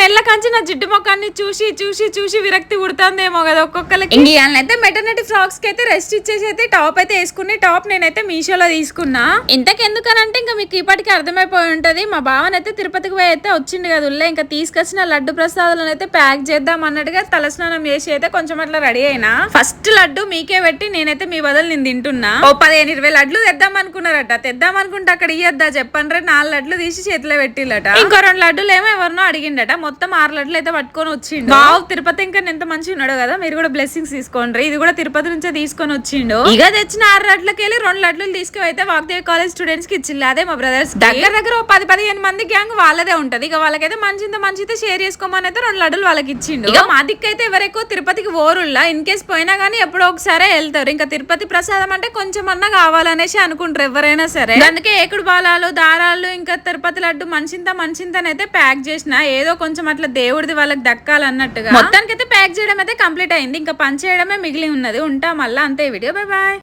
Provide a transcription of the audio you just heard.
నెలల కంచి నా జిడ్డు మొక్కాన్ని చూసి చూసి చూసి విరక్తి పుడుతుందేమో కదా ఒక్కొక్కరికి. అయితే మెటర్నిటీ ఫ్రాక్స్ కి అయితే రెస్ట్ ఇచ్చేసి అయితే టాప్ అయితే వేసుకుని టాప్ నేనైతే మీషోలో తీసుకున్నా. ఇంతకెందుకనంటే ఇంకా మీకు ఇప్పటికి అర్థమైపోయి ఉంటది. మా బావనైతే తిరుపతికి పోయి అయితే వచ్చిండు కదా ఉల్లే, ఇంకా తీసుకొచ్చిన లడ్డు ప్రసాదాలను అయితే ప్యాక్ చేద్దాం అన్నట్టుగా తలస్నానం చేసి అయితే కొంచెం అట్లా రెడీ అయినా. ఫస్ట్ లడ్డు మీకే పెట్టి నేనైతే మీ బదులు నేను తింటున్నా. ఓ 15-20 లడ్లు తెద్దాం అనుకున్నారట. తెద్దాం అనుకుంటే అక్కడ ఇయ్యద్దా చెప్పండ్రే, 4 లడ్లు తీసి చేతిలో పెట్టిల్లట. ఇంకో 2 లడ్డులు ఏమో ఎవరినో అడిగిండట. మొత్తం 6 లడ్లు అయితే పట్టుకొని వచ్చిండు. బావు తిరుపతి ఇంకా ఎంత మంచిగా ఉన్నాడు కదా, మీరు కూడా బ్లెస్సింగ్స్ తీసుకోండి. ఇది కూడా తిరుపతి నుంచే తీసుకొని వచ్చిండు. ఇక తెచ్చిన 6 లడ్లకి వెళ్ళి 2 లడ్లు తీసుకువైతే వాగ్దేవి కాలేజ్ స్టూడెంట్స్ కి ఇచ్చిల్లు. అదే మా బ్రదర్స్ దగ్గర ఓ 10-15 మంది గ్యాంగ్ వాళ్ళదే ఉంటది. ఇక వాళ్ళకైతే మంచితో షేర్ చేసుకోమని అయితే 2 లడ్డులు వాళ్ళకి ఇచ్చిండు. ఇక మా దిక్కైతే ఎవరెక్కువ తిరుపతికి ఓరుల్లా, ఇన్ కేస్ పోయినా గానీ ఎప్పుడో ఒకసారి వెళ్తారు. ఇంకా తిరుపతి ప్రసాదం అంటే కొంచెం అన్నా కావాలనేసి అనుకుంటారు ఎవరైనా సరే. అందుకే ఏకుడు బాలాలు దారాలు ఇంకా తిరుపతి లడ్డు మంచింతనైతే ప్యాక్ చేసిన, ఏదో కొంచెం అట్లా దేవుడిది వాళ్ళకి దక్కాలన్నట్టుగా. మొత్తానికి అయితే ప్యాక్ చేయడం అయితే కంప్లీట్ అయింది. ఇంకా పని చేయడమే మిగిలి ఉన్నది. ఉంటా మళ్ళీ అంతే వీడియో. Bye bye.